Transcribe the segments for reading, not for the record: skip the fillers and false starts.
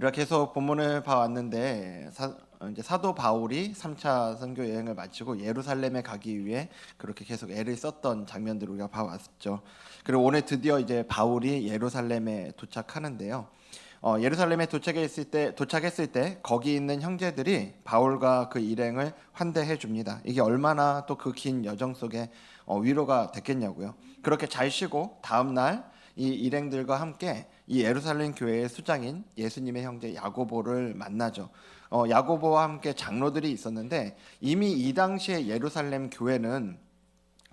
우리가 계속 본문을 봐왔는데 이제 사도 바울이 3차 선교 여행을 마치고 예루살렘에 가기 위해 그렇게 계속 애를 썼던 장면들을 우리가 봐왔죠. 그리고 오늘 드디어 이제 바울이 예루살렘에 도착하는데요. 예루살렘에 도착했을 때 거기 있는 형제들이 바울과 그 일행을 환대해 줍니다. 이게 얼마나 또 그 긴 여정 속에 위로가 됐겠냐고요. 그렇게 잘 쉬고 다음 날 이 일행들과 함께 이 예루살렘 교회의 수장인 예수님의 형제 야고보를 만나죠. 야고보와 함께 장로들이 있었는데 이미 이 당시에 예루살렘 교회는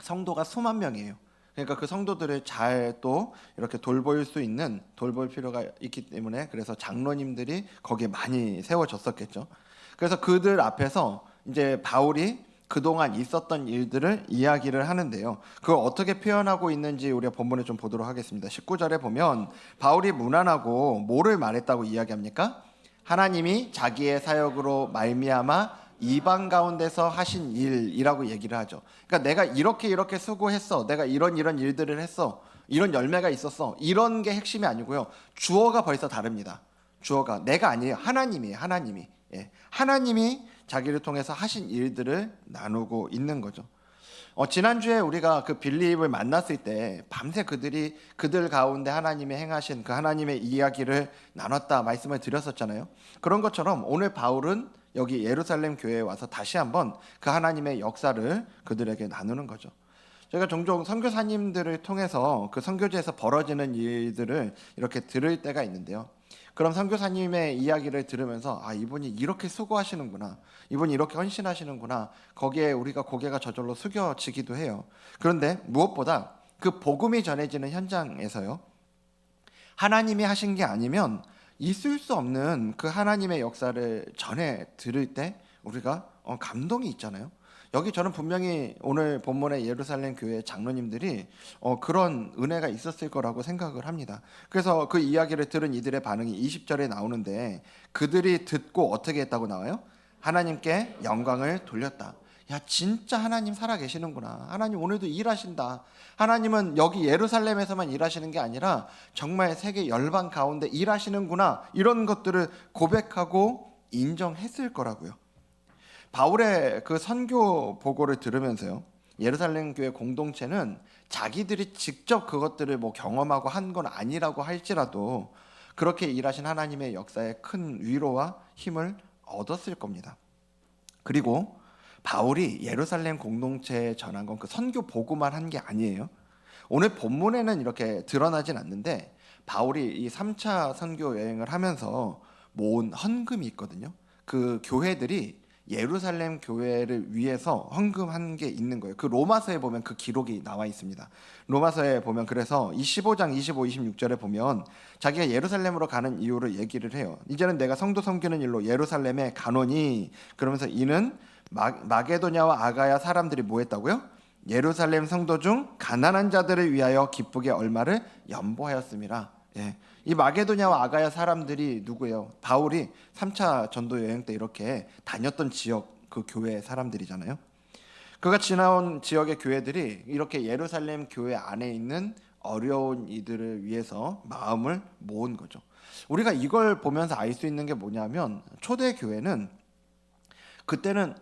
성도가 수만 명이에요. 그러니까 그 성도들을 잘 또 이렇게 돌볼 필요가 있기 때문에 그래서 장로님들이 거기에 많이 세워졌었겠죠. 그래서 그들 앞에서 이제 바울이 그동안 있었던 일들을 이야기를 하는데요. 그걸 어떻게 표현하고 있는지 우리가 본문에 좀 보도록 하겠습니다. 19절에 보면 바울이 무난하고 뭐를 말했다고 이야기합니까? 하나님이 자기의 사역으로 말미암아 이방 가운데서 하신 일이라고 얘기를 하죠. 그러니까 내가 이렇게 수고했어. 내가 이런 일들을 했어. 이런 열매가 있었어. 이런 게 핵심이 아니고요. 주어가 벌써 다릅니다. 주어가 내가 아니에요. 하나님이에요. 하나님이. 예. 하나님이 자기를 통해서 하신 일들을 나누고 있는 거죠. 지난주에 우리가 그 빌립을 만났을 때 밤새 그들 가운데 하나님의 행하신 그 하나님의 이야기를 나눴다 말씀을 드렸었잖아요. 그런 것처럼 오늘 바울은 여기 예루살렘 교회에 와서 다시 한번 그 하나님의 역사를 그들에게 나누는 거죠. 제가 종종 선교사님들을 통해서 그 선교지에서 벌어지는 일들을 이렇게 들을 때가 있는데요. 그럼 선교사님의 이야기를 들으면서 이분이 이렇게 수고하시는구나, 이분이 이렇게 헌신하시는구나, 거기에 우리가 고개가 저절로 숙여지기도 해요. 그런데 무엇보다 그 복음이 전해지는 현장에서요, 하나님이 하신 게 아니면 있을 수 없는 그 하나님의 역사를 전해 들을 때 우리가 감동이 있잖아요. 여기 저는 분명히 오늘 본문의 예루살렘 교회 장로님들이 그런 은혜가 있었을 거라고 생각을 합니다. 그래서 그 이야기를 들은 이들의 반응이 20절에 나오는데 그들이 듣고 어떻게 했다고 나와요? 하나님께 영광을 돌렸다. 야, 진짜 하나님 살아계시는구나. 하나님 오늘도 일하신다. 하나님은 여기 예루살렘에서만 일하시는 게 아니라 정말 세계 열방 가운데 일하시는구나. 이런 것들을 고백하고 인정했을 거라고요. 바울의 그 선교 보고를 들으면서요, 예루살렘 교회 공동체는 자기들이 직접 그것들을 뭐 경험하고 한 건 아니라고 할지라도 그렇게 일하신 하나님의 역사에 큰 위로와 힘을 얻었을 겁니다. 그리고 바울이 예루살렘 공동체에 전한 건 그 선교 보고만 한 게 아니에요. 오늘 본문에는 이렇게 드러나진 않는데 바울이 이 3차 선교 여행을 하면서 모은 헌금이 있거든요. 그 교회들이 예루살렘 교회를 위해서 헌금한 게 있는 거예요. 그 로마서에 보면 그 기록이 나와 있습니다. 로마서에 보면 그래서 25장 25, 26절에 보면 자기가 예루살렘으로 가는 이유를 얘기를 해요. 이제는 내가 성도 섬기는 일로 예루살렘에 가노니, 그러면서 이는 마게도냐와 아가야 사람들이 뭐 했다고요? 예루살렘 성도 중 가난한 자들을 위하여 기쁘게 얼마를 연보하였음이라. 예. 이 마게도냐와 아가야 사람들이 누구예요? 바울이 3차 전도 여행 때 이렇게 다녔던 지역 그 교회 사람들이잖아요. 그가 지나온 지역의 교회들이 이렇게 예루살렘 교회 안에 있는 어려운 이들을 위해서 마음을 모은 거죠. 우리가 이걸 보면서 알 수 있는 게 뭐냐면 초대 교회는 그때는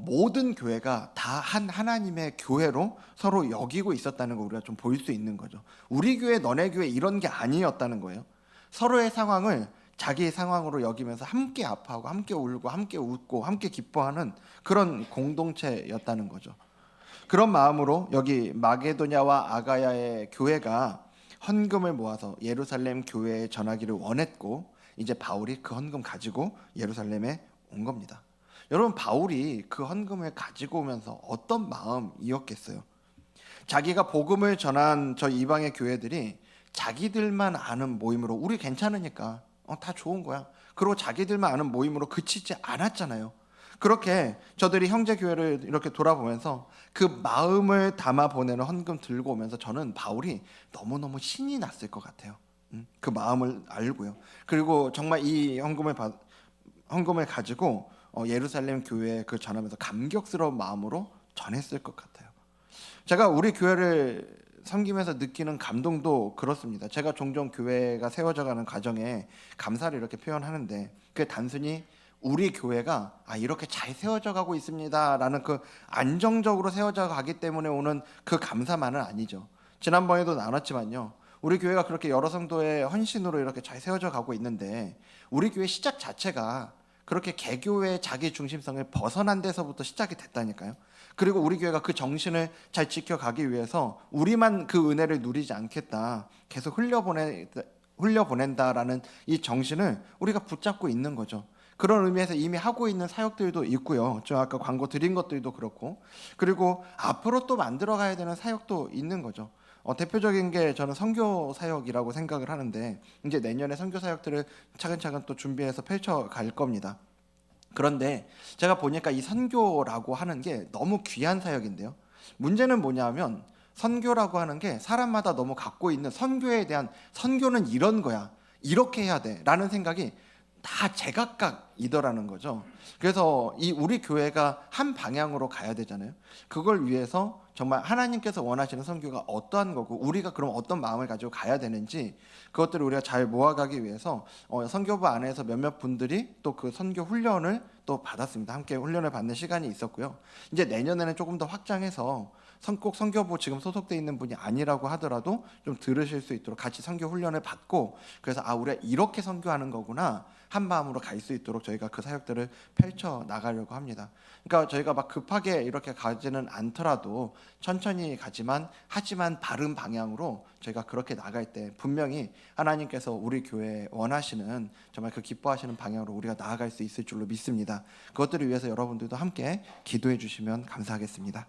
모든 교회가 다 한 하나님의 교회로 서로 여기고 있었다는 거 우리가 좀 볼 수 있는 거죠. 우리 교회, 너네 교회 이런 게 아니었다는 거예요. 서로의 상황을 자기의 상황으로 여기면서 함께 아파하고 함께 울고 함께 웃고 함께 기뻐하는 그런 공동체였다는 거죠. 그런 마음으로 여기 마게도냐와 아가야의 교회가 헌금을 모아서 예루살렘 교회에 전하기를 원했고 이제 바울이 그 헌금 가지고 예루살렘에 온 겁니다. 여러분, 바울이 그 헌금을 가지고 오면서 어떤 마음이었겠어요? 자기가 복음을 전한 저 이방의 교회들이 자기들만 아는 모임으로 우리 괜찮으니까 다 좋은 거야. 그리고 자기들만 아는 모임으로 그치지 않았잖아요. 그렇게 저들이 형제 교회를 이렇게 돌아보면서 그 마음을 담아 보내는 헌금 들고 오면서 저는 바울이 너무너무 신이 났을 것 같아요. 그 마음을 알고요. 그리고 정말 이 헌금을 가지고 예루살렘 교회에 그 전하면서 감격스러운 마음으로 전했을 것 같아요. 제가 우리 교회를 섬기면서 느끼는 감동도 그렇습니다. 제가 종종 교회가 세워져가는 과정에 감사를 이렇게 표현하는데 그게 단순히 우리 교회가 이렇게 잘 세워져 가고 있습니다라는 그 안정적으로 세워져 가기 때문에 오는 그 감사만은 아니죠. 지난번에도 나눴지만요. 우리 교회가 그렇게 여러 성도의 헌신으로 이렇게 잘 세워져 가고 있는데 우리 교회 시작 자체가 그렇게 개교의 자기 중심성을 벗어난 데서부터 시작이 됐다니까요. 그리고 우리 교회가 그 정신을 잘 지켜가기 위해서 우리만 그 은혜를 누리지 않겠다, 계속 흘려보낸다라는 이 정신을 우리가 붙잡고 있는 거죠. 그런 의미에서 이미 하고 있는 사역들도 있고요. 저 아까 광고 드린 것들도 그렇고, 그리고 앞으로 또 만들어가야 되는 사역도 있는 거죠. 대표적인 게 저는 선교 사역이라고 생각을 하는데 이제 내년에 선교 사역들을 차근차근 또 준비해서 펼쳐갈 겁니다. 그런데 제가 보니까 이 선교라고 하는 게 너무 귀한 사역인데요. 문제는 뭐냐면 선교라고 하는 게 사람마다 너무 갖고 있는 선교에 대한 선교는 이런 거야, 이렇게 해야 돼 라는 생각이 다 제각각이더라는 거죠. 그래서 이 우리 교회가 한 방향으로 가야 되잖아요. 그걸 위해서 정말 하나님께서 원하시는 선교가 어떠한 거고 우리가 그럼 어떤 마음을 가지고 가야 되는지 그것들을 우리가 잘 모아가기 위해서 선교부 안에서 몇몇 분들이 또 그 선교 훈련을 또 받았습니다. 함께 훈련을 받는 시간이 있었고요. 이제 내년에는 조금 더 확장해서 꼭 선교부 지금 소속돼 있는 분이 아니라고 하더라도 좀 들으실 수 있도록 같이 선교 훈련을 받고, 그래서 우리가 이렇게 선교하는 거구나 한 마음으로 갈 수 있도록 저희가 그 사역들을 펼쳐 나가려고 합니다. 그러니까 저희가 막 급하게 이렇게 가지는 않더라도 천천히 가지만 하지만 바른 방향으로 저희가 그렇게 나갈 때 분명히 하나님께서 우리 교회에 원하시는 정말 그 기뻐하시는 방향으로 우리가 나아갈 수 있을 줄로 믿습니다. 그것들을 위해서 여러분들도 함께 기도해 주시면 감사하겠습니다.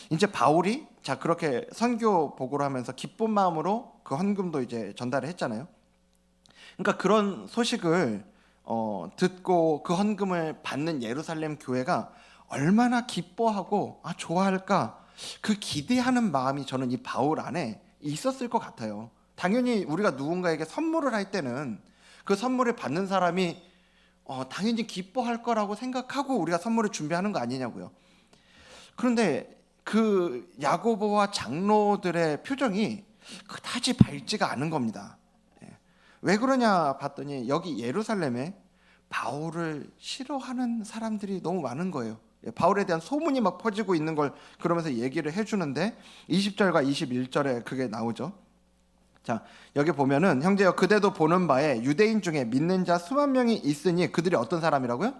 이제 바울이 그렇게 선교 보고를 하면서 기쁜 마음으로 그 헌금도 이제 전달을 했잖아요. 그러니까 그런 소식을 듣고 그 헌금을 받는 예루살렘 교회가 얼마나 기뻐하고 좋아할까, 그 기대하는 마음이 저는 이 바울 안에 있었을 것 같아요. 당연히 우리가 누군가에게 선물을 할 때는 그 선물을 받는 사람이 당연히 기뻐할 거라고 생각하고 우리가 선물을 준비하는 거 아니냐고요. 그런데 그 야고보와 장로들의 표정이 그다지 밝지가 않은 겁니다. 왜 그러냐 봤더니 여기 예루살렘에 바울을 싫어하는 사람들이 너무 많은 거예요. 바울에 대한 소문이 막 퍼지고 있는 걸 그러면서 얘기를 해주는데 20절과 21절에 그게 나오죠. 자, 여기 보면은 형제여 그대도 보는 바에 유대인 중에 믿는 자 수만 명이 있으니 그들이 어떤 사람이라고요?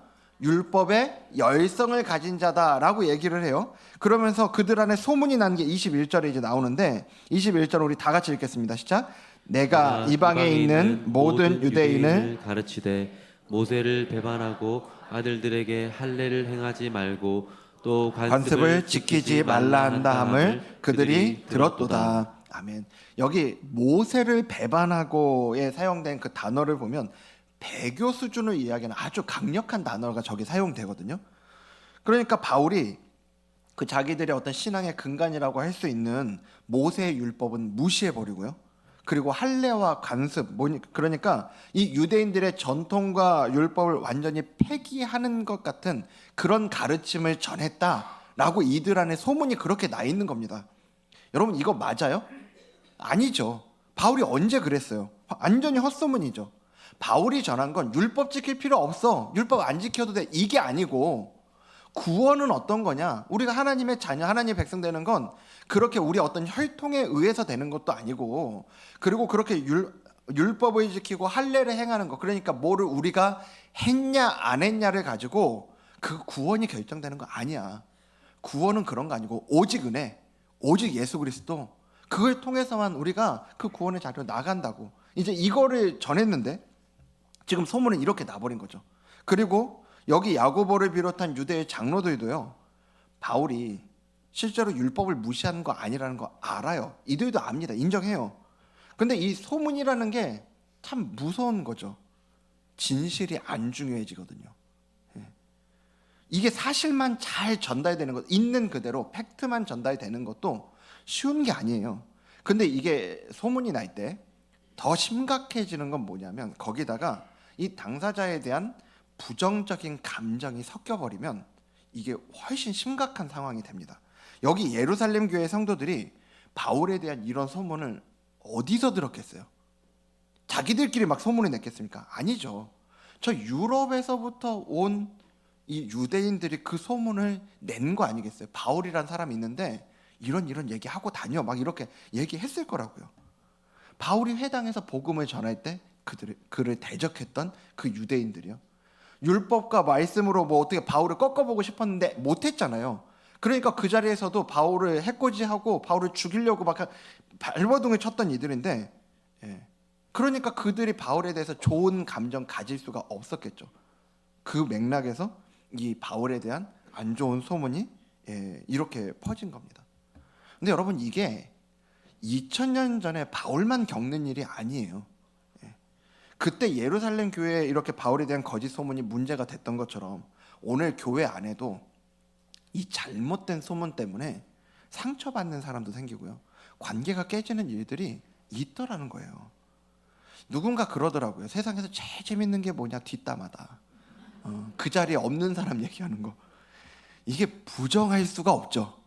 율법의 열성을 가진 자다라고 얘기를 해요. 그러면서 그들 안에 소문이 난 게 21절에 이제 나오는데 21절 우리 다 같이 읽겠습니다. 시작. 내가 이방에 있는 모든 유대인을 가르치되 모세를 배반하고 아들들에게 할례를 행하지 말고 또 관습을 지키지 말라 한다 함을 그들이 들었도다. 아멘. 여기 모세를 배반하고에 사용된 그 단어를 보면 배교 수준을 이야기하는 아주 강력한 단어가 저기 사용되거든요. 그러니까 바울이 그 자기들의 어떤 신앙의 근간이라고 할 수 있는 모세의 율법은 무시해버리고요. 그리고 할례와 관습, 그러니까 이 유대인들의 전통과 율법을 완전히 폐기하는 것 같은 그런 가르침을 전했다라고 이들 안에 소문이 그렇게 나 있는 겁니다. 여러분 이거 맞아요? 아니죠. 바울이 언제 그랬어요? 완전히 헛소문이죠. 바울이 전한 건 율법 지킬 필요 없어, 율법 안 지켜도 돼, 이게 아니고 구원은 어떤 거냐, 우리가 하나님의 자녀, 하나님의 백성 되는 건 그렇게 우리 어떤 혈통에 의해서 되는 것도 아니고, 그리고 그렇게 율법을 지키고 할례를 행하는 거, 그러니까 뭐를 우리가 했냐 안 했냐를 가지고 그 구원이 결정되는 거 아니야. 구원은 그런 거 아니고 오직 은혜, 오직 예수 그리스도, 그걸 통해서만 우리가 그 구원의 자리로 나간다고 이제 이거를 전했는데 지금 소문은 이렇게 나버린 거죠. 그리고 여기 야고보를 비롯한 유대의 장로들도요, 바울이 실제로 율법을 무시하는 거 아니라는 거 알아요. 이들도 압니다. 인정해요. 근데 이 소문이라는 게 참 무서운 거죠. 진실이 안 중요해지거든요. 이게 사실만 잘 전달되는 것, 있는 그대로 팩트만 전달되는 것도 쉬운 게 아니에요. 근데 이게 소문이 날 때 더 심각해지는 건 뭐냐면 거기다가 이 당사자에 대한 부정적인 감정이 섞여버리면 이게 훨씬 심각한 상황이 됩니다. 여기 예루살렘 교회 성도들이 바울에 대한 이런 소문을 어디서 들었겠어요? 자기들끼리 막 소문을 냈겠습니까? 아니죠. 저 유럽에서부터 온 이 유대인들이 그 소문을 낸 거 아니겠어요? 바울이란 사람이 있는데 이런 얘기하고 다녀 막 이렇게 얘기했을 거라고요. 바울이 회당에서 복음을 전할 때 그를 대적했던 그 유대인들이요. 율법과 말씀으로 뭐 어떻게 바울을 꺾어보고 싶었는데 못했잖아요. 그러니까 그 자리에서도 바울을 해코지하고 바울을 죽이려고 막 발버둥을 쳤던 이들인데, 그러니까 그들이 바울에 대해서 좋은 감정 가질 수가 없었겠죠. 그 맥락에서 이 바울에 대한 안 좋은 소문이 이렇게 퍼진 겁니다. 근데 여러분, 이게 2000년 전에 바울만 겪는 일이 아니에요. 그때 예루살렘 교회에 이렇게 바울에 대한 거짓 소문이 문제가 됐던 것처럼 오늘 교회 안에도 이 잘못된 소문 때문에 상처받는 사람도 생기고요, 관계가 깨지는 일들이 있더라는 거예요. 누군가 그러더라고요. 세상에서 제일 재밌는 게 뭐냐? 뒷담화다. 그 자리에 없는 사람 얘기하는 거. 이게 부정할 수가 없죠.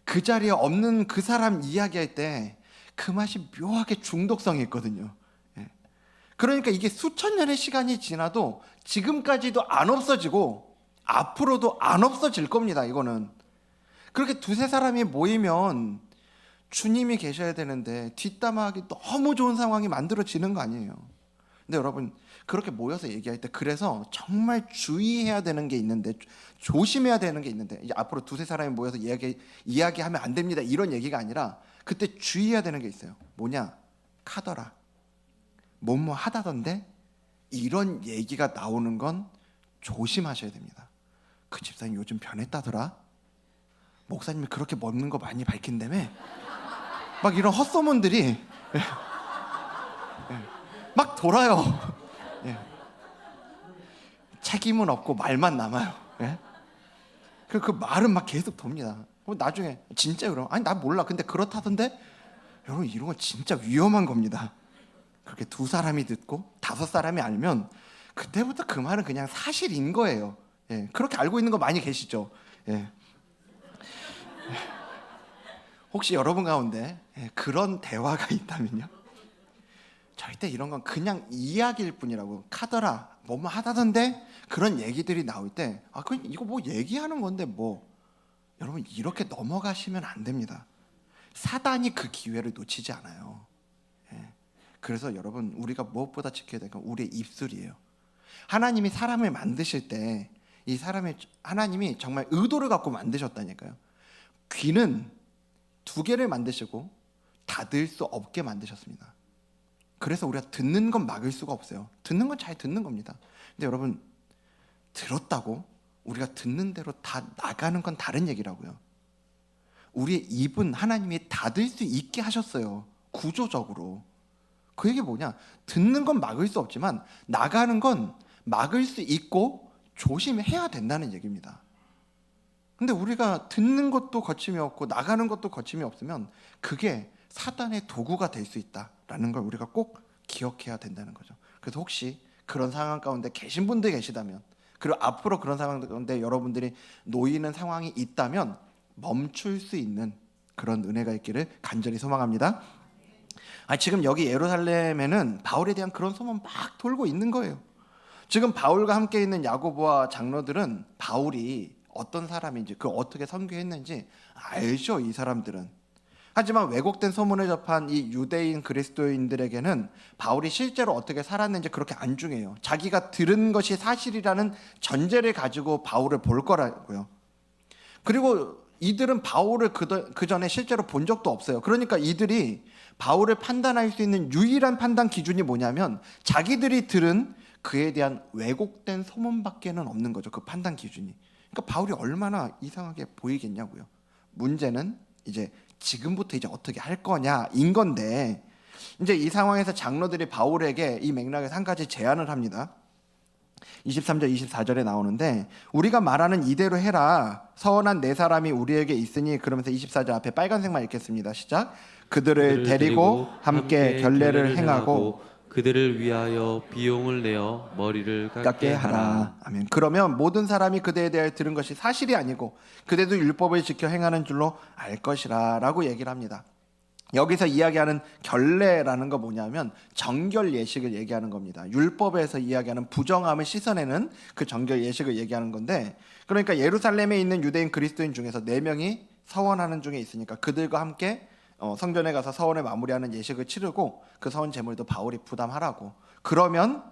그 자리에 없는 그 사람 이야기할 때 그 맛이 묘하게 중독성이 있거든요. 그러니까 이게 수천 년의 시간이 지나도 지금까지도 안 없어지고 앞으로도 안 없어질 겁니다. 이거는 그렇게 두세 사람이 모이면 주님이 계셔야 되는데 뒷담화하기 너무 좋은 상황이 만들어지는 거 아니에요. 근데 여러분, 그렇게 모여서 얘기할 때 그래서 정말 주의해야 되는 게 있는데, 조심해야 되는 게 있는데, 이제 앞으로 두세 사람이 모여서 이야기하면 안 됩니다 이런 얘기가 아니라 그때 주의해야 되는 게 있어요. 뭐냐? 카더라, 뭐뭐 하다던데, 이런 얘기가 나오는 건 조심하셔야 됩니다. 그 집사님 요즘 변했다더라, 목사님이 그렇게 먹는 거 많이 밝힌다며, 막 이런 헛소문들이 막 돌아요. 책임은 없고 말만 남아요. 그 말은 막 계속 돕니다. 나중에 진짜 그럼, 아니 나 몰라 근데 그렇다던데, 여러분 이런 건 진짜 위험한 겁니다. 그렇게 두 사람이 듣고 다섯 사람이 알면 그때부터 그 말은 그냥 사실인 거예요. 그렇게 알고 있는 거 많이 계시죠? 혹시 여러분 가운데 그런 대화가 있다면요, 절대 이런 건 그냥 이야기일 뿐이라고. 카더라, 뭐뭐 하다던데, 그런 얘기들이 나올 때 그냥 이거 뭐 얘기하는 건데 뭐, 여러분 이렇게 넘어가시면 안 됩니다. 사단이 그 기회를 놓치지 않아요. 그래서 여러분, 우리가 무엇보다 지켜야 될 건 우리의 입술이에요. 하나님이 사람을 만드실 때 이 사람의, 하나님이 정말 의도를 갖고 만드셨다니까요. 귀는 두 개를 만드시고 닫을 수 없게 만드셨습니다. 그래서 우리가 듣는 건 막을 수가 없어요. 듣는 건 잘 듣는 겁니다. 근데 여러분, 들었다고 우리가 듣는 대로 다 나가는 건 다른 얘기라고요. 우리의 입은 하나님이 닫을 수 있게 하셨어요, 구조적으로. 그 얘기 뭐냐? 듣는 건 막을 수 없지만 나가는 건 막을 수 있고 조심해야 된다는 얘기입니다. 근데 우리가 듣는 것도 거침이 없고 나가는 것도 거침이 없으면 그게 사단의 도구가 될 수 있다라는 걸 우리가 꼭 기억해야 된다는 거죠. 그래서 혹시 그런 상황 가운데 계신 분들 계시다면, 그리고 앞으로 그런 상황 가운데 여러분들이 놓이는 상황이 있다면 멈출 수 있는 그런 은혜가 있기를 간절히 소망합니다. 지금 여기 예루살렘에는 바울에 대한 그런 소문 막 돌고 있는 거예요. 지금 바울과 함께 있는 야고보와 장로들은 바울이 어떤 사람인지, 그 어떻게 선교했는지 알죠, 이 사람들은. 하지만 왜곡된 소문을 접한 이 유대인 그리스도인들에게는 바울이 실제로 어떻게 살았는지 그렇게 안 중요해요. 자기가 들은 것이 사실이라는 전제를 가지고 바울을 볼 거라고요. 그리고 이들은 바울을 그 전에 실제로 본 적도 없어요. 그러니까 이들이 바울을 판단할 수 있는 유일한 판단 기준이 뭐냐면 자기들이 들은 그에 대한 왜곡된 소문밖에는 없는 거죠, 그 판단 기준이. 그러니까 바울이 얼마나 이상하게 보이겠냐고요. 문제는 이제 지금부터 이제 어떻게 할 거냐인 건데, 이제 이 상황에서 장로들이 바울에게 이 맥락에서 한 가지 제안을 합니다. 23절 24절에 나오는데, 우리가 말하는 이대로 해라. 서원한 네 사람이 우리에게 있으니, 그러면서 24절 앞에 빨간색만 읽겠습니다. 시작. 그들을 데리고 함께 결례를 행하고 그들을 위하여 비용을 내어 머리를 깎게 하라. 아멘. 그러면 모든 사람이 그대에 대하여 들은 것이 사실이 아니고 그대도 율법을 지켜 행하는 줄로 알 것이라 라고 얘기를 합니다. 여기서 이야기하는 결례라는 거 뭐냐면 정결 예식을 얘기하는 겁니다. 율법에서 이야기하는 부정함을 씻어내는 그 정결 예식을 얘기하는 건데, 그러니까 예루살렘에 있는 유대인 그리스도인 중에서 4명이 서원하는 중에 있으니까 그들과 함께 성전에 가서 서원을 마무리하는 예식을 치르고 그 서원 제물도 바울이 부담하라고. 그러면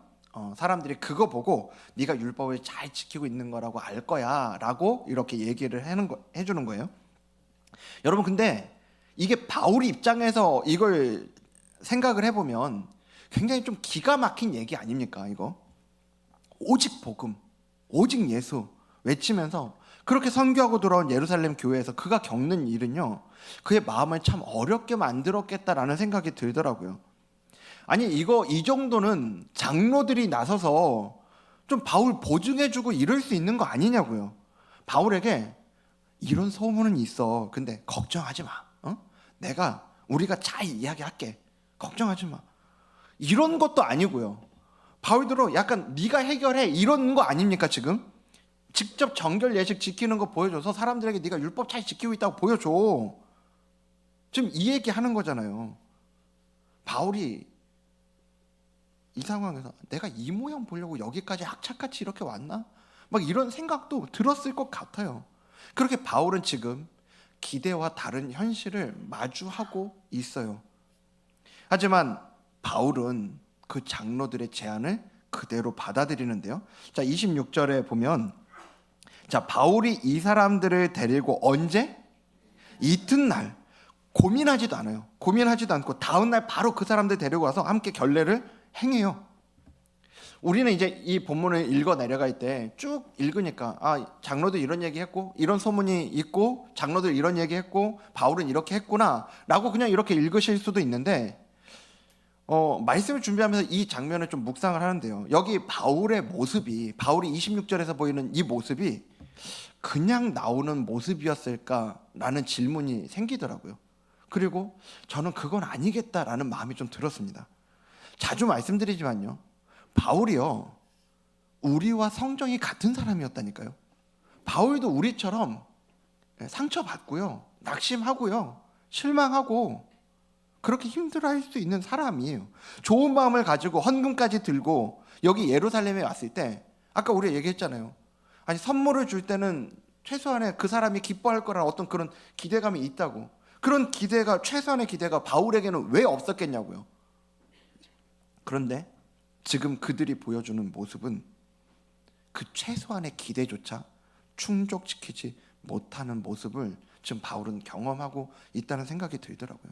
사람들이 그거 보고 네가 율법을 잘 지키고 있는 거라고 알 거야 라고 이렇게 얘기를 해주는 거예요. 여러분, 근데 이게 바울이 입장에서 이걸 생각을 해보면 굉장히 좀 기가 막힌 얘기 아닙니까? 이거 오직 복음, 오직 예수 외치면서 그렇게 선교하고 돌아온 예루살렘 교회에서 그가 겪는 일은요, 그의 마음을 참 어렵게 만들었겠다라는 생각이 들더라고요. 아니, 이 정도는 장로들이 나서서 좀 바울 보증해주고 이럴 수 있는 거 아니냐고요. 바울에게 이런 소문은 있어. 근데 걱정하지 마. 우리가 잘 이야기할게. 걱정하지 마. 이런 것도 아니고요. 바울대로 약간 네가 해결해 이런 거 아닙니까 지금? 직접 정결 예식 지키는 거 보여줘서 사람들에게 네가 율법 잘 지키고 있다고 보여줘. 지금 이 얘기 하는 거잖아요. 바울이 이 상황에서 내가 이 모양 보려고 여기까지 학착같이 이렇게 왔나? 막 이런 생각도 들었을 것 같아요. 그렇게 바울은 지금 기대와 다른 현실을 마주하고 있어요. 하지만 바울은 그 장로들의 제안을 그대로 받아들이는데요. 자, 26절에 보면, 자, 바울이 이 사람들을 데리고 언제? 이튿날. 고민하지도 않아요. 고민하지도 않고 다음날 바로 그 사람들 데리고 와서 함께 결례를 행해요. 우리는 이제 이 본문을 읽어 내려갈 때 쭉 읽으니까 장로들 이런 얘기했고 이런 소문이 있고 장로들 이런 얘기했고 바울은 이렇게 했구나 라고 그냥 이렇게 읽으실 수도 있는데, 말씀을 준비하면서 이 장면을 좀 묵상을 하는데요. 여기 바울의 모습이, 바울이 26절에서 보이는 이 모습이 그냥 나오는 모습이었을까라는 질문이 생기더라고요. 그리고 저는 그건 아니겠다라는 마음이 좀 들었습니다. 자주 말씀드리지만요, 바울이요, 우리와 성정이 같은 사람이었다니까요. 바울도 우리처럼 상처받고요, 낙심하고요, 실망하고 그렇게 힘들어할 수 있는 사람이에요. 좋은 마음을 가지고 헌금까지 들고 여기 예루살렘에 왔을 때 아까 우리가 얘기했잖아요. 아니, 선물을 줄 때는 최소한의 그 사람이 기뻐할 거라는 어떤 그런 기대감이 있다고. 그런 기대가, 최소한의 기대가 바울에게는 왜 없었겠냐고요. 그런데 지금 그들이 보여주는 모습은 그 최소한의 기대조차 충족시키지 못하는 모습을 지금 바울은 경험하고 있다는 생각이 들더라고요.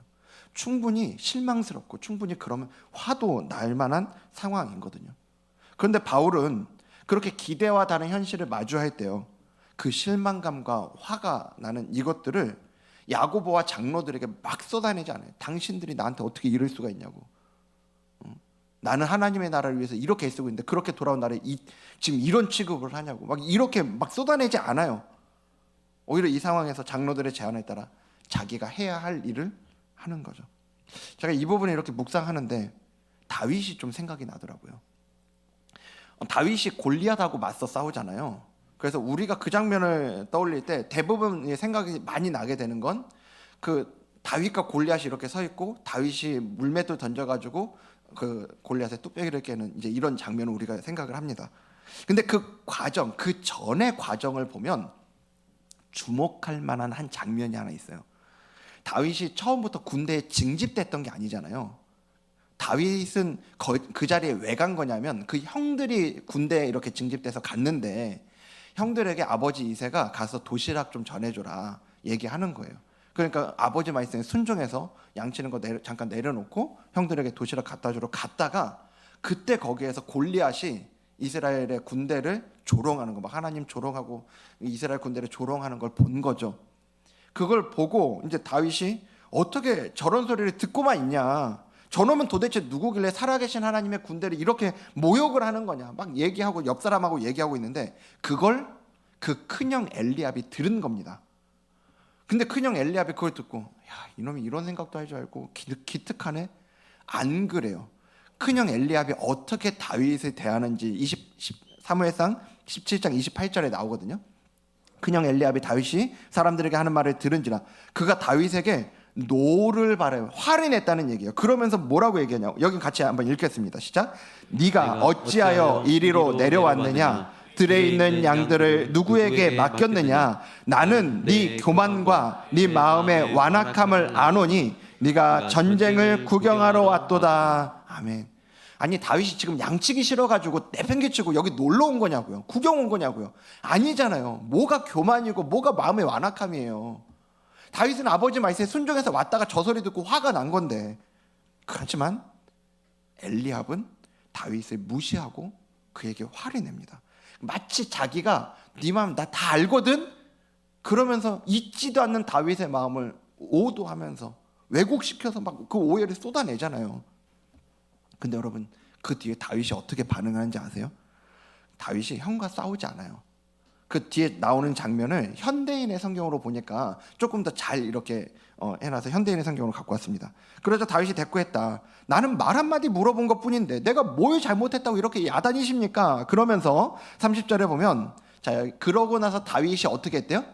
충분히 실망스럽고 충분히 그러면 화도 날 만한 상황이거든요. 그런데 바울은 그렇게 기대와 다른 현실을 마주할 때요, 그 실망감과 화가 나는 이것들을 야고보와 장로들에게 막 쏟아내지 않아요. 당신들이 나한테 어떻게 이럴 수가 있냐고. 나는 하나님의 나라를 위해서 이렇게 애쓰고 있는데 그렇게 돌아온 나를 지금 이런 취급을 하냐고 막 이렇게 막 쏟아내지 않아요. 오히려 이 상황에서 장로들의 제안에 따라 자기가 해야 할 일을 하는 거죠. 제가 이 부분을 이렇게 묵상하는데 다윗이 좀 생각이 나더라고요. 다윗이 골리앗하고 맞서 싸우잖아요. 그래서 우리가 그 장면을 떠올릴 때 대부분 생각이 많이 나게 되는 건 그 다윗과 골리앗이 이렇게 서 있고 다윗이 물맷돌 던져가지고 그 골리앗의 뚝배기를 깨는 이제 이런 장면을 우리가 생각을 합니다. 근데 그 과정, 그 전의 과정을 보면 주목할 만한 한 장면이 하나 있어요. 다윗이 처음부터 군대에 징집됐던 게 아니잖아요. 다윗은 그 자리에 왜 간 거냐면 그 형들이 군대에 이렇게 징집돼서 갔는데 형들에게 아버지 이새가 가서 도시락 좀 전해줘라 얘기하는 거예요. 그러니까 아버지 말씀에 순종해서 양치는 거 잠깐 내려놓고 형들에게 도시락 갖다 주러 갔다가 그때 거기에서 골리앗이 이스라엘의 군대를 조롱하는 거, 막 하나님 조롱하고 이스라엘 군대를 조롱하는 걸 본 거죠. 그걸 보고 이제 다윗이 어떻게 저런 소리를 듣고만 있냐, 저놈은 도대체 누구길래 살아계신 하나님의 군대를 이렇게 모욕을 하는 거냐 막 얘기하고 옆 사람하고 얘기하고 있는데 그걸 그 큰형 엘리압이 들은 겁니다. 근데 큰형 엘리압이 그걸 듣고 야, 이놈이 이런 생각도 할 줄 알고 기특하네? 안 그래요. 큰형 엘리압이 어떻게 다윗을 대하는지 사무엘상 17장 28절에 나오거든요. 큰형 엘리압이 다윗이 사람들에게 하는 말을 들은지라 그가 다윗에게 노를 바라요. 화를 냈다는 얘기예요. 그러면서 뭐라고 얘기하냐고. 여기 같이 한번 읽겠습니다. 시작. 네가 어찌하여 이리로 내려왔느냐? 들에 있는 양들을 누구에게 맡겼느냐? 나는 네 교만과 네 마음의 완악함을 아노니 네가 전쟁을 구경하러 왔도다. 아멘. 아니 다윗이 지금 양치기 싫어가지고 내팽개치고 여기 놀러 온 거냐고요? 구경 온 거냐고요? 아니잖아요. 뭐가 교만이고 뭐가 마음의 완악함이에요. 다윗은 아버지 말씀에 순종해서 왔다가 저 소리 듣고 화가 난 건데, 그렇지만 엘리압은 다윗을 무시하고 그에게 화를 냅니다. 마치 자기가 네 마음 나 다 알거든? 그러면서 잊지도 않는 다윗의 마음을 오도하면서 왜곡시켜서 막 그 오해를 쏟아내잖아요. 근데 여러분 그 뒤에 다윗이 어떻게 반응하는지 아세요? 다윗이 형과 싸우지 않아요. 그 뒤에 나오는 장면을 현대인의 성경으로 보니까 조금 더 잘 이렇게 해놔서 현대인의 성경으로 갖고 왔습니다. 그러자 다윗이 대꾸했다. 나는 말 한마디 물어본 것뿐인데 내가 뭘 잘못했다고 이렇게 야단이십니까? 그러면서 30절에 보면 자 그러고 나서 다윗이 어떻게 했대요?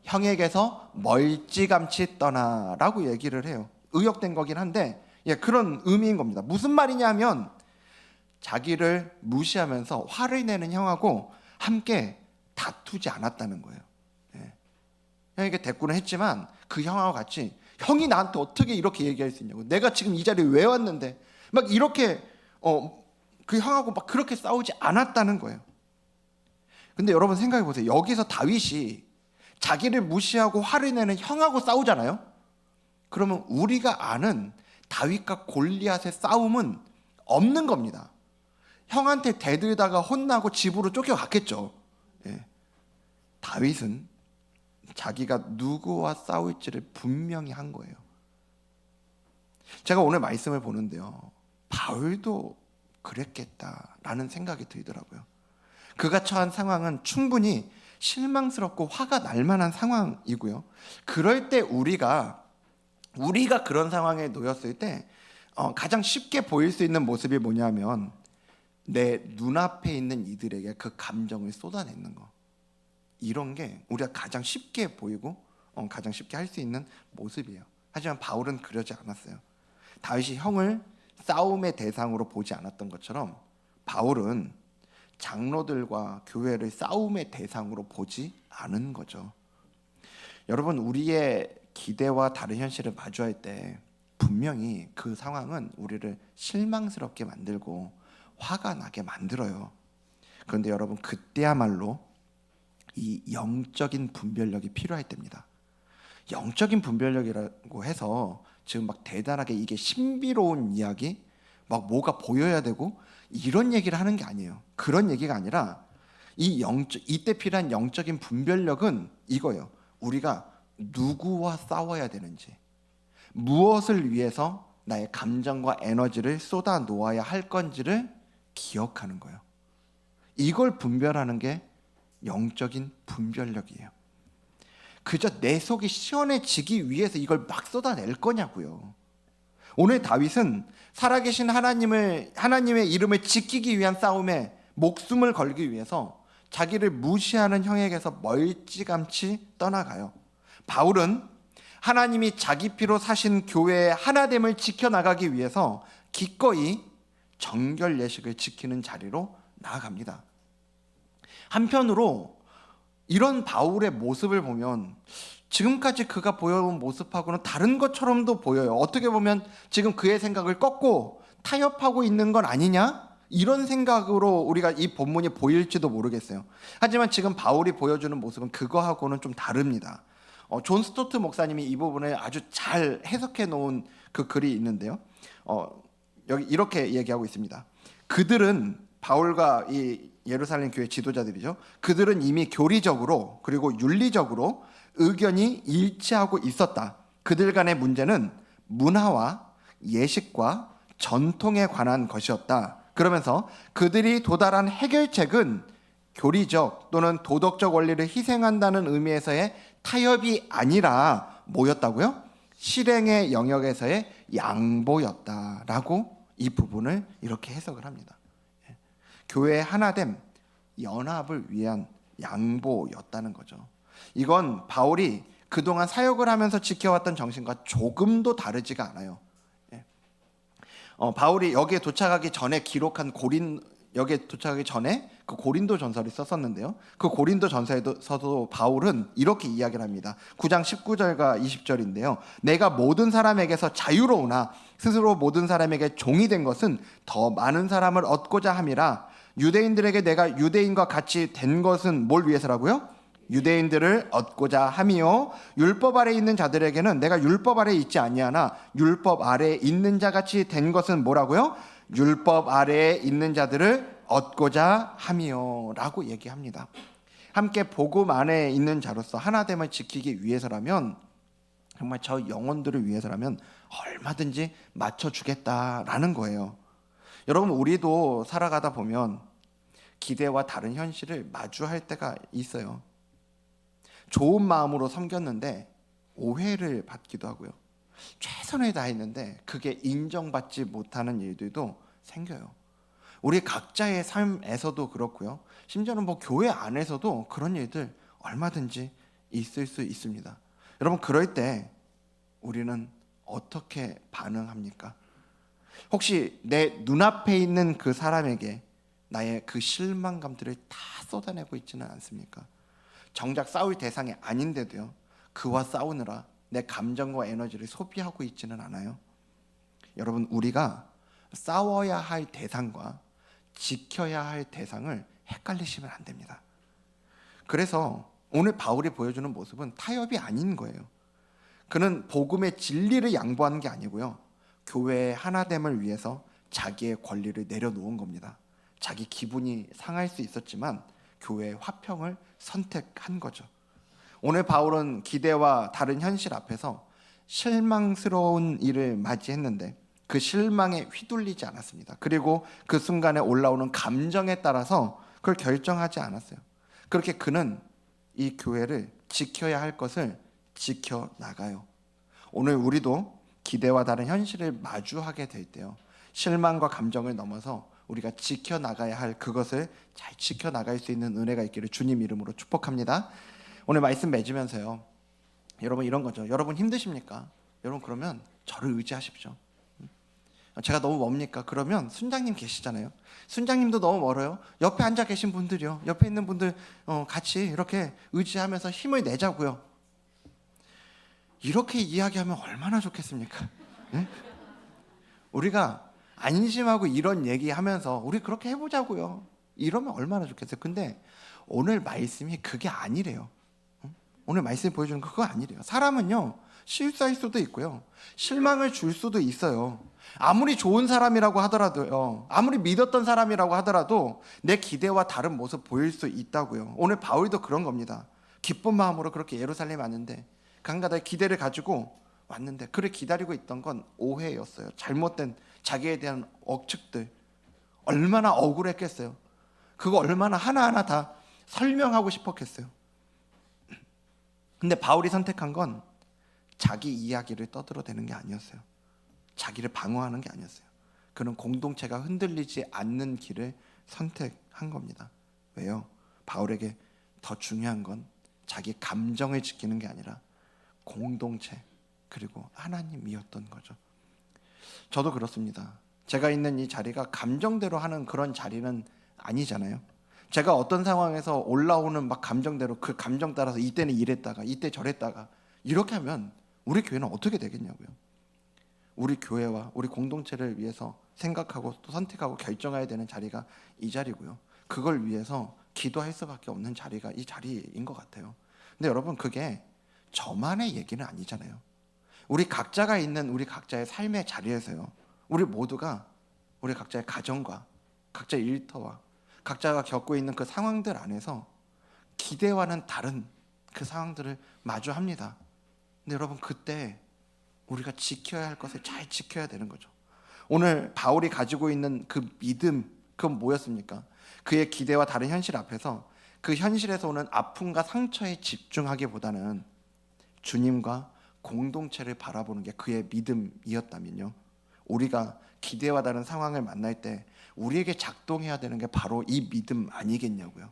형에게서 멀찌감치 떠나라고 얘기를 해요. 의역된 거긴 한데 그런 의미인 겁니다. 무슨 말이냐 하면 자기를 무시하면서 화를 내는 형하고 함께 다투지 않았다는 거예요. 형에게 대꾸는 했지만 그 형하고 같이 형이 나한테 어떻게 이렇게 얘기할 수 있냐고, 내가 지금 이 자리에 왜 왔는데 막 이렇게 그 형하고 막 그렇게 싸우지 않았다는 거예요. 근데 여러분 생각해 보세요. 여기서 다윗이 자기를 무시하고 화를 내는 형하고 싸우잖아요. 그러면 우리가 아는 다윗과 골리앗의 싸움은 없는 겁니다. 형한테 대들다가 혼나고 집으로 쫓겨갔겠죠. 다윗은 자기가 누구와 싸울지를 분명히 한 거예요. 제가 오늘 말씀을 보는데요, 바울도 그랬겠다라는 생각이 들더라고요. 그가 처한 상황은 충분히 실망스럽고 화가 날 만한 상황이고요. 그럴 때 우리가 그런 상황에 놓였을 때 가장 쉽게 보일 수 있는 모습이 뭐냐면 내 눈앞에 있는 이들에게 그 감정을 쏟아내는 거. 이런 게 우리가 가장 쉽게 보이고 가장 쉽게 할 수 있는 모습이에요. 하지만 바울은 그러지 않았어요. 다윗이 형을 싸움의 대상으로 보지 않았던 것처럼 바울은 장로들과 교회를 싸움의 대상으로 보지 않은 거죠. 여러분 우리의 기대와 다른 현실을 마주할 때 분명히 그 상황은 우리를 실망스럽게 만들고 화가 나게 만들어요. 그런데 여러분 그때야말로 이 영적인 분별력이 필요할 때입니다. 영적인 분별력이라고 해서 지금 막 대단하게 이게 신비로운 이야기, 막 뭐가 보여야 되고 이런 얘기를 하는 게 아니에요. 그런 얘기가 아니라 이때 필요한 영적인 분별력은 이거예요. 우리가 누구와 싸워야 되는지, 무엇을 위해서 나의 감정과 에너지를 쏟아 놓아야 할 건지를 기억하는 거예요. 이걸 분별하는 게 영적인 분별력이에요. 그저 내 속이 시원해지기 위해서 이걸 막 쏟아낼 거냐고요. 오늘 다윗은 살아계신 하나님의 이름을 지키기 위한 싸움에 목숨을 걸기 위해서 자기를 무시하는 형에게서 멀찌감치 떠나가요. 바울은 하나님이 자기 피로 사신 교회의 하나됨을 지켜나가기 위해서 기꺼이 정결 예식을 지키는 자리로 나아갑니다. 한편으로 이런 바울의 모습을 보면 지금까지 그가 보여온 모습하고는 다른 것처럼도 보여요. 어떻게 보면 지금 그의 생각을 꺾고 타협하고 있는 건 아니냐? 이런 생각으로 우리가 이 본문이 보일지도 모르겠어요. 하지만 지금 바울이 보여주는 모습은 그거하고는 좀 다릅니다. 존 스토트 목사님이 이 부분을 아주 잘 해석해 놓은 그 글이 있는데요. 여기 이렇게 얘기하고 있습니다. 그들은 바울과 이 예루살렘 교회 지도자들이죠. 그들은 이미 교리적으로 그리고 윤리적으로 의견이 일치하고 있었다. 그들 간의 문제는 문화와 예식과 전통에 관한 것이었다. 그러면서 그들이 도달한 해결책은 교리적 또는 도덕적 원리를 희생한다는 의미에서의 타협이 아니라 뭐였다고요? 실행의 영역에서의 양보였다라고 이 부분을 이렇게 해석을 합니다. 교회의 하나됨, 연합을 위한 양보였다는 거죠. 이건 바울이 그동안 사역을 하면서 지켜왔던 정신과 조금도 다르지가 않아요. 바울이 여기에 도착하기 전에 여기에 도착하기 전에 그 고린도 전서를 썼었는데요. 그 고린도 전서에서도 바울은 이렇게 이야기를 합니다. 9장 19절과 20절인데요. 내가 모든 사람에게서 자유로우나 스스로 모든 사람에게 종이 된 것은 더 많은 사람을 얻고자 함이라. 유대인들에게 내가 유대인과 같이 된 것은 뭘 위해서라고요? 유대인들을 얻고자 함이요, 율법 아래에 있는 자들에게는 내가 율법 아래에 있지 아니하나 율법 아래에 있는 자같이 된 것은 뭐라고요? 율법 아래에 있는 자들을 얻고자 함이요 라고 얘기합니다. 함께 복음 안에 있는 자로서 하나됨을 지키기 위해서라면, 정말 저 영혼들을 위해서라면 얼마든지 맞춰주겠다라는 거예요. 여러분, 우리도 살아가다 보면 기대와 다른 현실을 마주할 때가 있어요. 좋은 마음으로 섬겼는데 오해를 받기도 하고요. 최선을 다했는데 그게 인정받지 못하는 일들도 생겨요. 우리 각자의 삶에서도 그렇고요. 심지어는 교회 안에서도 그런 일들 얼마든지 있을 수 있습니다. 여러분, 그럴 때 우리는 어떻게 반응합니까? 혹시 내 눈앞에 있는 그 사람에게 나의 그 실망감들을 다 쏟아내고 있지는 않습니까? 정작 싸울 대상이 아닌데도요, 그와 싸우느라 내 감정과 에너지를 소비하고 있지는 않아요? 여러분, 우리가 싸워야 할 대상과 지켜야 할 대상을 헷갈리시면 안 됩니다. 그래서 오늘 바울이 보여주는 모습은 타협이 아닌 거예요. 그는 복음의 진리를 양보하는 게 아니고요, 교회의 하나됨을 위해서 자기의 권리를 내려놓은 겁니다. 자기 기분이 상할 수 있었지만 교회의 화평을 선택한 거죠. 오늘 바울은 기대와 다른 현실 앞에서 실망스러운 일을 맞이했는데 그 실망에 휘둘리지 않았습니다. 그리고 그 순간에 올라오는 감정에 따라서 그걸 결정하지 않았어요. 그렇게 그는 이 교회를 지켜야 할 것을 지켜나가요. 오늘 우리도 기대와 다른 현실을 마주하게 될 때요, 실망과 감정을 넘어서 우리가 지켜나가야 할 그것을 잘 지켜나갈 수 있는 은혜가 있기를 주님 이름으로 축복합니다. 오늘 말씀 맺으면서요, 여러분 이런 거죠. 여러분 힘드십니까? 여러분 그러면 저를 의지하십시오. 제가 너무 멉니까? 그러면 순장님 계시잖아요. 순장님도 너무 멀어요. 옆에 앉아 계신 분들이요, 옆에 있는 분들 같이 이렇게 의지하면서 힘을 내자고요. 이렇게 이야기하면 얼마나 좋겠습니까? 네? 우리가 안심하고 이런 얘기하면서 우리 그렇게 해보자고요. 이러면 얼마나 좋겠어요. 근데 오늘 말씀이 그게 아니래요. 오늘 말씀이 보여주는 그거 아니래요. 사람은요, 실수할 수도 있고요, 실망을 줄 수도 있어요. 아무리 좋은 사람이라고 하더라도요, 아무리 믿었던 사람이라고 하더라도 내 기대와 다른 모습 보일 수 있다고요. 오늘 바울도 그런 겁니다. 기쁜 마음으로 그렇게 예루살렘에 왔는데, 강가다에 기대를 가지고 왔는데 그를 기다리고 있던 건 오해였어요. 잘못된 자기에 대한 억측들. 얼마나 억울했겠어요. 그거 얼마나 하나하나 다 설명하고 싶었겠어요. 근데 바울이 선택한 건 자기 이야기를 떠들어대는 게 아니었어요. 자기를 방어하는 게 아니었어요. 그는 공동체가 흔들리지 않는 길을 선택한 겁니다. 왜요? 바울에게 더 중요한 건 자기 감정을 지키는 게 아니라 공동체 그리고 하나님이었던 거죠. 저도 그렇습니다. 제가 있는 이 자리가 감정대로 하는 그런 자리는 아니잖아요. 제가 어떤 상황에서 올라오는 막 감정대로 그 감정 따라서 이때는 이랬다가 이때 저랬다가 이렇게 하면 우리 교회는 어떻게 되겠냐고요. 우리 교회와 우리 공동체를 위해서 생각하고 또 선택하고 결정해야 되는 자리가 이 자리고요. 그걸 위해서 기도할 수밖에 없는 자리가 이 자리인 것 같아요. 근데 여러분, 그게 저만의 얘기는 아니잖아요. 우리 각자가 있는 우리 각자의 삶의 자리에서요, 우리 모두가 우리 각자의 가정과 각자의 일터와 각자가 겪고 있는 그 상황들 안에서 기대와는 다른 그 상황들을 마주합니다. 근데 여러분, 그때 우리가 지켜야 할 것을 잘 지켜야 되는 거죠. 오늘 바울이 가지고 있는 그 믿음, 그건 뭐였습니까? 그의 기대와 다른 현실 앞에서 그 현실에서 오는 아픔과 상처에 집중하기보다는 주님과 공동체를 바라보는 게 그의 믿음이었다면요, 우리가 기대와 다른 상황을 만날 때 우리에게 작동해야 되는 게 바로 이 믿음 아니겠냐고요.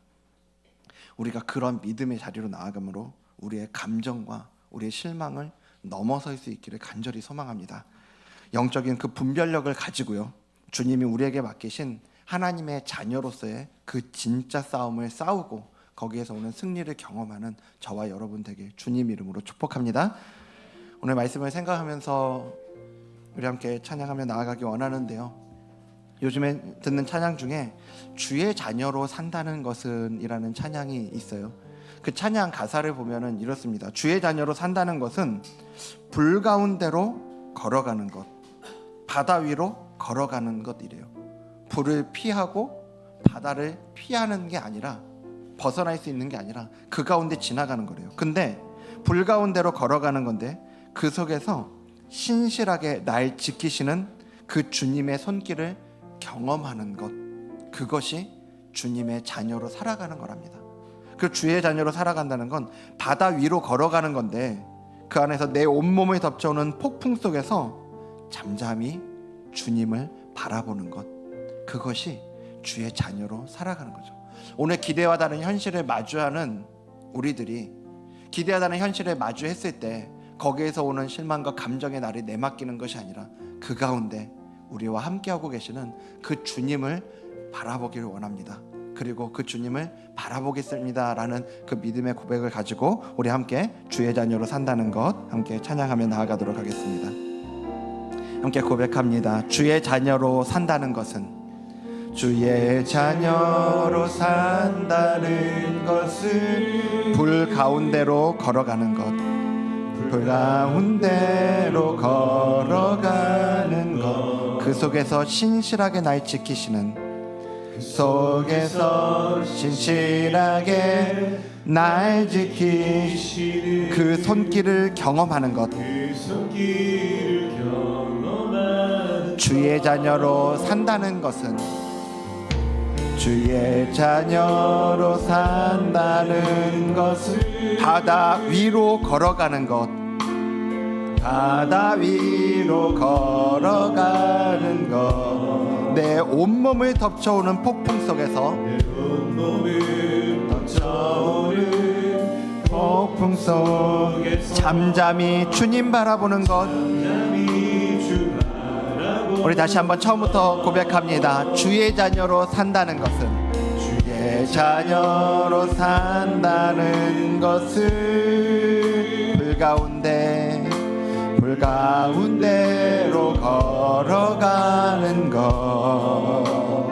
우리가 그런 믿음의 자리로 나아감으로 우리의 감정과 우리의 실망을 넘어설 수 있기를 간절히 소망합니다. 영적인 그 분별력을 가지고요, 주님이 우리에게 맡기신 하나님의 자녀로서의 그 진짜 싸움을 싸우고 거기에서 오는 승리를 경험하는 저와 여러분 되길 주님 이름으로 축복합니다. 오늘 말씀을 생각하면서 우리 함께 찬양하며 나아가기 원하는데요, 요즘에 듣는 찬양 중에 주의 자녀로 산다는 것은 이라는 찬양이 있어요. 그 찬양 가사를 보면은 이렇습니다. 주의 자녀로 산다는 것은 불 가운데로 걸어가는 것, 바다 위로 걸어가는 것이래요. 불을 피하고 바다를 피하는 게 아니라, 벗어날 수 있는 게 아니라 그 가운데 지나가는 거래요. 근데 불 가운데로 걸어가는 건데 그 속에서 신실하게 날 지키시는 그 주님의 손길을 경험하는 것, 그것이 주님의 자녀로 살아가는 거랍니다. 그 주의 자녀로 살아간다는 건 바다 위로 걸어가는 건데 그 안에서 내 온몸을 덮쳐오는 폭풍 속에서 잠잠히 주님을 바라보는 것, 그것이 주의 자녀로 살아가는 거죠. 오늘 기대와 다른 현실을 마주하는 우리들이 기대와 다른 현실을 마주했을 때 거기에서 오는 실망과 감정의 날이 내맡기는 것이 아니라 그 가운데 우리와 함께하고 계시는 그 주님을 바라보기를 원합니다. 그리고 그 주님을 바라보겠습니다 라는 그 믿음의 고백을 가지고 우리 함께 주의 자녀로 산다는 것 함께 찬양하며 나아가도록 하겠습니다. 함께 고백합니다. 주의 자녀로 산다는 것은, 주의 자녀로 산다는 것은 불 가운데로 걸어가는 것, 불 가운데로 걸어가는 것, 그 속에서 신실하게 날 지키시는, 그 속에서 신실하게 날 지키시는 그 손길을 경험하는 것, 주의 자녀로 산다는 것은, 주의 자녀로 산다는 것은 바다 위로 걸어가는 것, 바다 위로 걸어가는 것, 내 온몸을 덮쳐오는 폭풍 속에서, 내 온몸을 덮쳐오는 폭풍 속에서 잠잠히 주님 바라보는 것. 우리 다시 한번 처음부터 고백합니다. 주의 자녀로 산다는 것은, 주의 자녀로 산다는 것은 불 가운데로 걸어가는 것,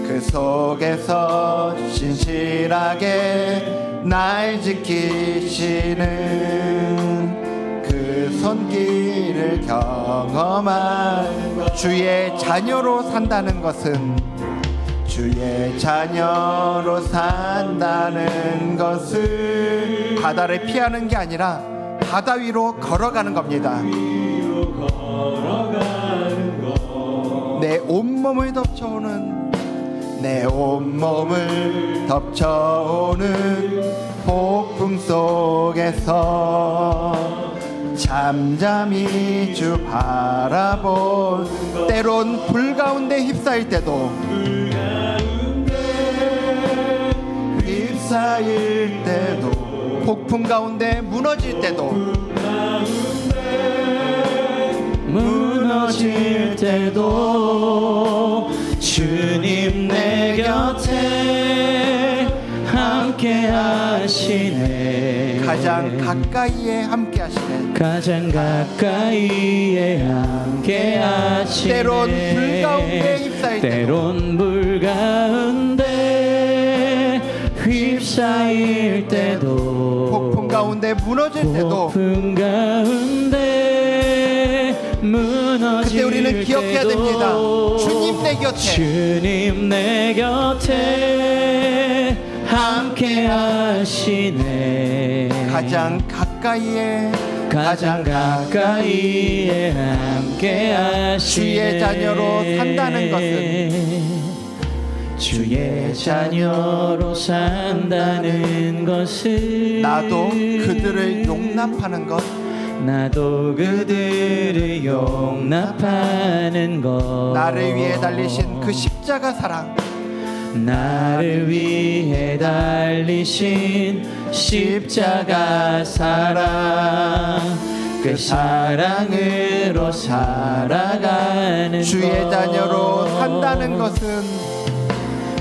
그 속에서 신실하게 날 지키시는 그 손길을 경험한 것. 주의 자녀로 산다는 것은, 주의 자녀로 산다는 것은 바다를 피하는 게 아니라 바다 위로 걸어가는 겁니다. 내 온몸을 덮쳐오는, 내 온몸을 덮쳐오는 폭풍 속에서 잠잠히 주 바라보는 것. 때론 불 가운데 휩싸일 때도, 휩싸일 때도, 폭풍 가운데 무너질 때도, 무너질 때도 주님 내 곁에 함께 하시네. 가장 가까이에 함께 하시네. 가장 가까이에 함께 하시네. 때론 불 가운데 휩싸일 때도, 때론 불 가운데 휩싸일 때도, 폭풍 가운데 무너질 때도, 폭풍 가운데 무너질 그때 우리는 기억해야 됩니다. 주님 내 곁에, 주님 내 곁에 함께 하시네. 가장 가까이에, 가장 가까이에 함께 하시네. 주의 자녀로 산다는 것은, 주의 자녀로 산다는 것은 나도 그들을 용납하는 것, 나도 그들을 용납하는 것. 나를 위해 달리신 그 십자가 사랑, 나를 위해 달리신 십자가 사랑, 그 사랑으로 살아가는 주의 것. 자녀로 산다는 것은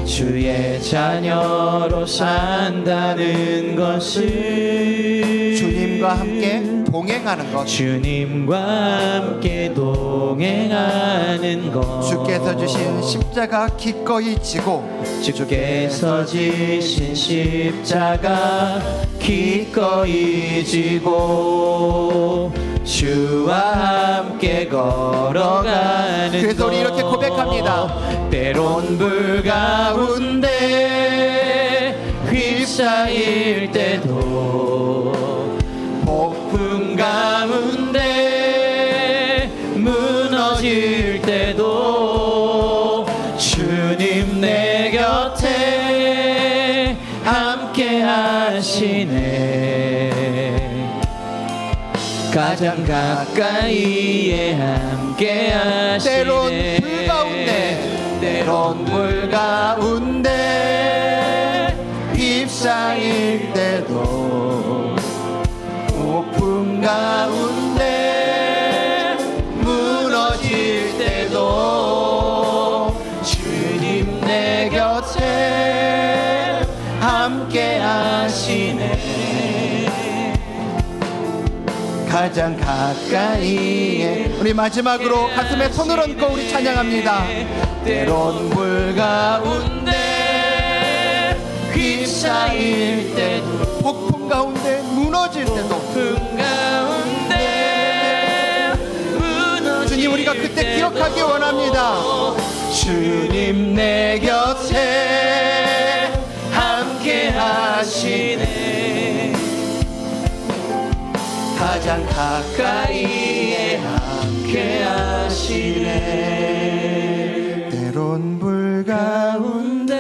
주의 자녀로 산다는 것은 주님과 함께 동행하는 것, 주님과 함께 동행하는 것. 주께서 주신 십자가 기꺼이 지고 주께서 지신 십자가 기꺼이 지고 주와 함께 걸어가는 그래서 우리 이렇게 고백합니다. 때론 불 가운데 휩싸일 때도 폭풍 가운데 무너질 때도 주님 내 곁에 함께 하시네. 가장 가까이에 함께 하시네. 때론 불 가운데, 때론 불 가운데 휩싸일 때도 폭풍 가운데 무너질 때도 주님 내 곁에 함께 하시네. 가장 가까이에. 우리 마지막으로 가슴에 손을 얹고 우리 찬양합니다. 때론 불 가운데 휩싸일 때도 폭풍 가운데 무너질 때도 가운데 무너질 주님, 우리가 그때 기억하기 원합니다. 주님 내 곁에 함께 하시네. 가장 가까이에 함께 하시네. 때론 불 가운데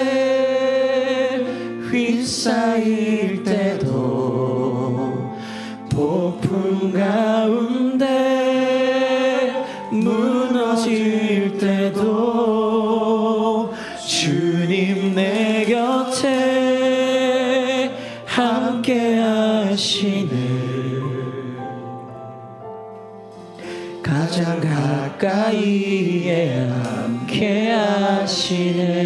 휩싸일 때도 폭풍 가운데 무너질 때도 주님 내 곁에 함께 하시네. 가장 가까이에 함께 하시네.